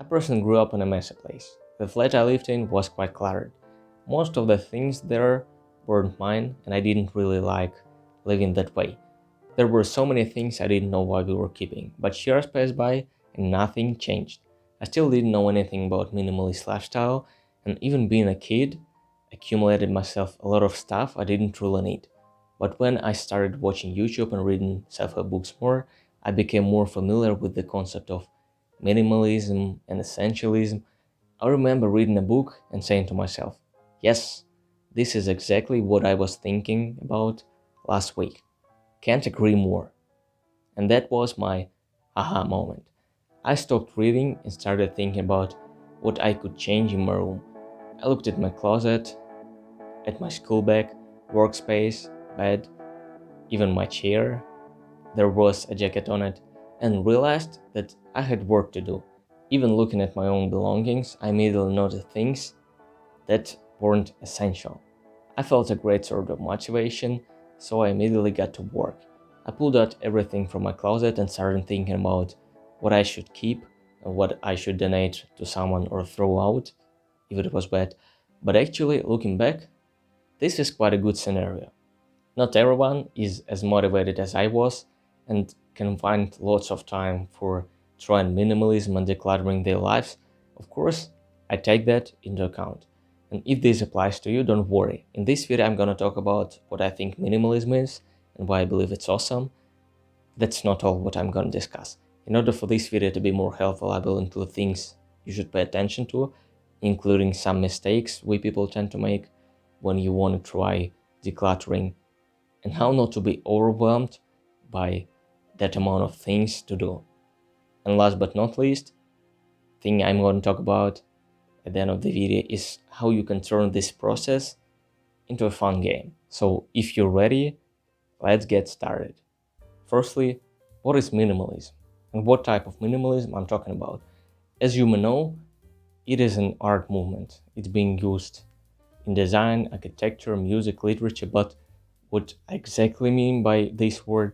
personally grew up in a messy place. The flat I lived in was quite cluttered. Most of the things there weren't mine, and I didn't really like living that way. There were so many things I didn't know why we were keeping, but years passed by and nothing changed. I still didn't know anything about minimalist lifestyle, and even being a kid, accumulated myself a lot of stuff I didn't truly need. But when I started watching YouTube and reading self-help books more, I became more familiar with the concept of minimalism and essentialism. I remember reading a book and saying to myself, yes, this is exactly what I was thinking about last week. Can't agree more. And that was my aha moment. I stopped reading and started thinking about what I could change in my room. I looked at my closet, at my school bag, workspace, bed, even my chair. There was a jacket on it, and realized that I had work to do. Even looking at my own belongings, I immediately noticed things that weren't essential. I felt a great sort of motivation, so I immediately got to work. I pulled out everything from my closet and started thinking about what I should keep and what I should donate to someone or throw out if it was bad. But actually, looking back, this is quite a good scenario. Not everyone is as motivated as I was and can find lots of time for trying minimalism and decluttering their lives. Of course, I take that into account. And if this applies to you, don't worry. In this video, I'm going to talk about what I think minimalism is and why I believe it's awesome. That's not all what I'm going to discuss. In order for this video to be more helpful, I will include things you should pay attention to, including some mistakes we people tend to make when you want to try decluttering, and how not to be overwhelmed by that amount of things to do. And last but not least, thing I'm going to talk about at the end of the video is how you can turn this process into a fun game. So if you're ready, let's get started. Firstly, what is minimalism? And what type of minimalism I'm talking about? As you may know, it is an art movement. It's being used in design, architecture, music, literature, but what I exactly mean by this word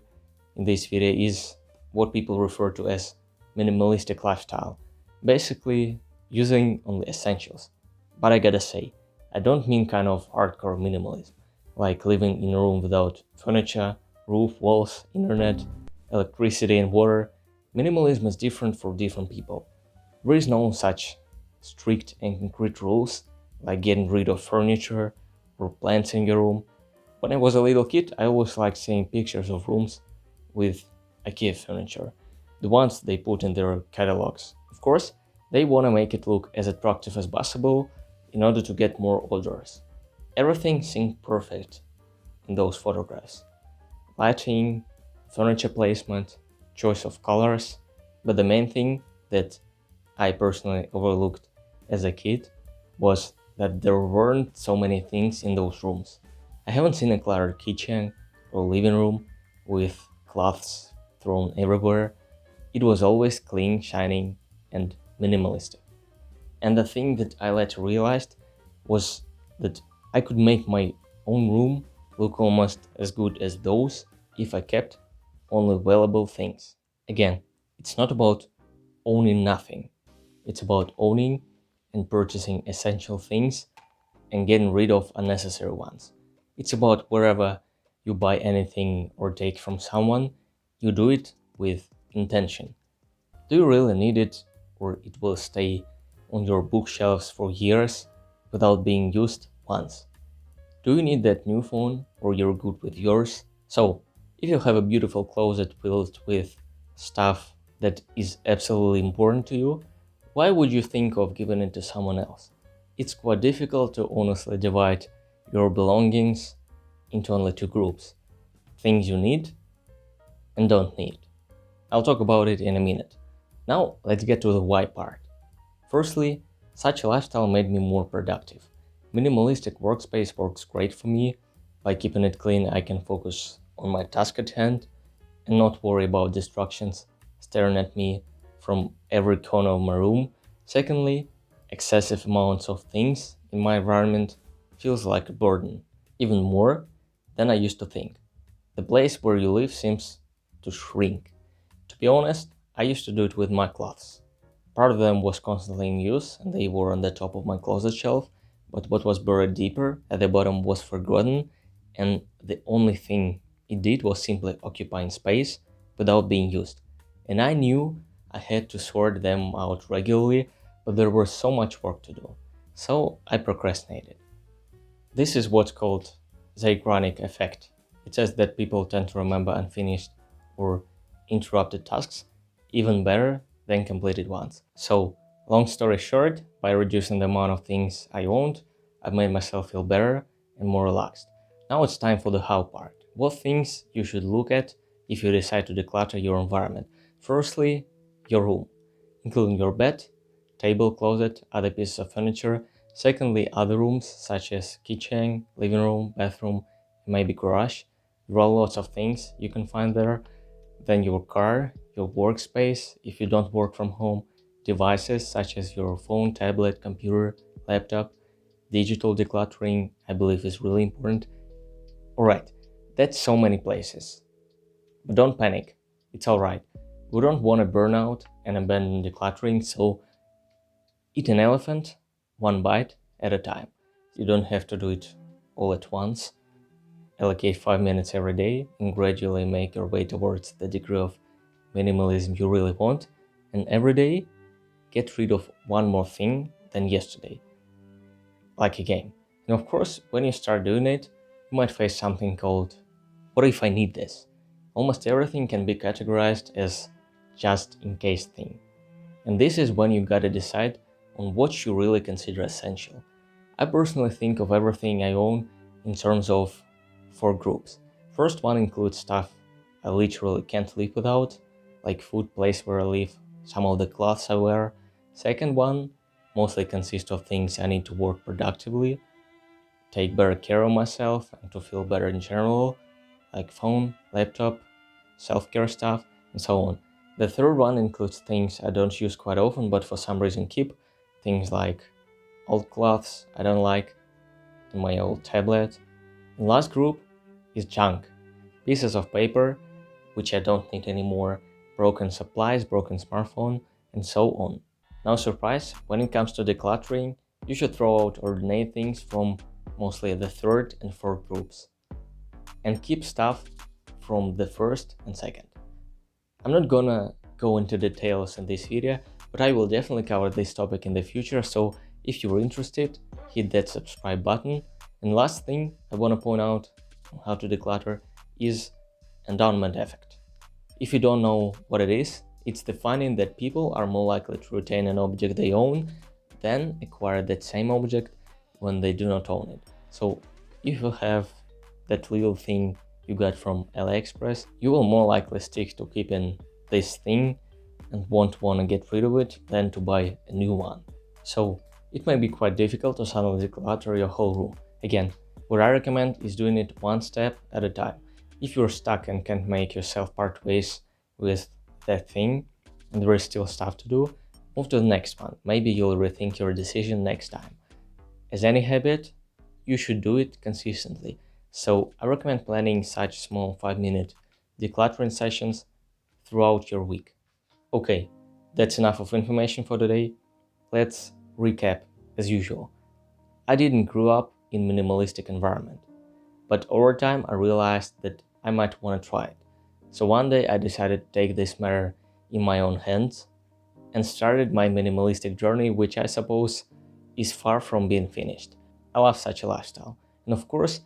in this video is what people refer to as minimalistic lifestyle. Basically, using only essentials. But I gotta say, I don't mean kind of hardcore minimalism, like living in a room without furniture, roof, walls, internet, electricity, and water. Minimalism is different for different people. There is no such strict and concrete rules, like getting rid of furniture or plants in your room. When I was a little kid, I always liked seeing pictures of rooms with IKEA furniture, the ones they put in their catalogs. Of course, they want to make it look as attractive as possible in order to get more orders. Everything seemed perfect in those photographs. Lighting, furniture placement, choice of colors, but the main thing that I personally overlooked as a kid was that there weren't so many things in those rooms. I haven't seen a cluttered kitchen or living room with cloths thrown everywhere. It was always clean, shining, and minimalistic. And the thing that I later realized was that I could make my own room look almost as good as those if I kept only valuable things. Again, it's not about owning nothing. It's about owning and purchasing essential things and getting rid of unnecessary ones. It's about wherever you buy anything or take from someone, you do it with intention. Do you really need it, or it will stay on your bookshelves for years without being used once? Do you need that new phone, or you're good with yours? So, if you have a beautiful closet filled with stuff that is absolutely important to you, why would you think of giving it to someone else? It's quite difficult to honestly divide your belongings into only two groups: things you need and don't need. I'll talk about it in a minute. Now, let's get to the why part. Firstly, such a lifestyle made me more productive. Minimalistic workspace works great for me. By keeping it clean, I can focus on my task at hand and not worry about distractions staring at me from every corner of my room. Secondly, excessive amounts of things in my environment feels like a burden, even more than I used to think. The place where you live seems to shrink. To be honest, I used to do it with my clothes. Part of them was constantly in use and they were on the top of my closet shelf, but what was buried deeper at the bottom was forgotten, and the only thing it did was simply occupying space without being used. And I knew I had to sort them out regularly, but there was so much work to do. So I procrastinated. This is what's called the chronic effect. It says that people tend to remember unfinished or interrupted tasks even better than completed ones. So, long story short, by reducing the amount of things I owned, I made myself feel better and more relaxed. Now it's time for the how part. What things you should look at if you decide to declutter your environment? Firstly, your room, including your bed, table, closet, other pieces of furniture. Secondly, other rooms such as kitchen, living room, bathroom, maybe garage. There are lots of things you can find there. Then your car, your workspace if you don't work from home, devices such as your phone, tablet, computer, laptop. Digital decluttering, I believe, is really important. Alright, that's so many places. But don't panic, it's alright. We don't want to burn out and abandon decluttering, so eat an elephant one bite at a time. You don't have to do it all at once. Allocate 5 minutes every day and gradually make your way towards the degree of minimalism you really want. And every day, get rid of one more thing than yesterday, like a game. And of course, when you start doing it, you might face something called, what if I need this? Almost everything can be categorized as just in case thing. And this is when you gotta decide on what you really consider essential. I personally think of everything I own in terms of 4 groups. First one includes stuff I literally can't live without, like food, place where I live, some of the clothes I wear. Second one mostly consists of things I need to work productively, take better care of myself, and to feel better in general, like phone, laptop, self-care stuff, and so on. The third one includes things I don't use quite often but for some reason keep, things like old clothes I don't like, and my old tablet. And last group is junk, pieces of paper which I don't need anymore, broken supplies, broken smartphone, and so on. No surprise, when it comes to decluttering, you should throw out or donate things from mostly the third and fourth groups, and keep stuff from the first and second. I'm not gonna go into details in this video, but I will definitely cover this topic in the future, so if you're interested, hit that subscribe button. And last thing I want to point out on how to declutter is endowment effect. If you don't know what it is, it's the finding that people are more likely to retain an object they own than acquire that same object when they do not own it. So if you have that little thing you got from AliExpress, you will more likely stick to keeping this thing and won't want to get rid of it than to buy a new one. So it may be quite difficult to suddenly declutter your whole room. Again, what I recommend is doing it one step at a time. If you're stuck and can't make yourself part ways with that thing and there is still stuff to do, move to the next one. Maybe you'll rethink your decision next time. As any habit, you should do it consistently. So I recommend planning such small 5-minute decluttering sessions throughout your week. Okay, that's enough of information for today. Let's recap as usual. I didn't grow up in minimalistic environment, but over time I realized that I might want to try it. So one day I decided to take this matter in my own hands and started my minimalistic journey, which I suppose is far from being finished. I love such a lifestyle. And of course,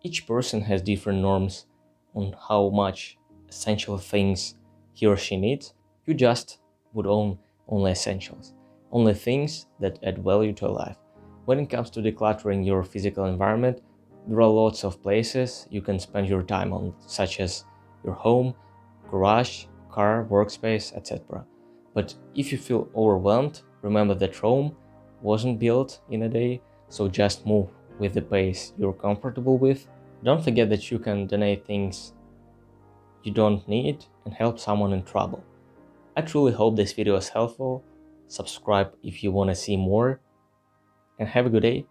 each person has different norms on how much essential things he or she needs. You just would own only essentials, only things that add value to your life. When it comes to decluttering your physical environment, there are lots of places you can spend your time on, such as your home, garage, car, workspace, etc. But if you feel overwhelmed, remember that Rome wasn't built in a day, so just move with the pace you're comfortable with. Don't forget that you can donate things you don't need and help someone in trouble. I truly hope this video is helpful. Subscribe if you want to see more, and have a good day.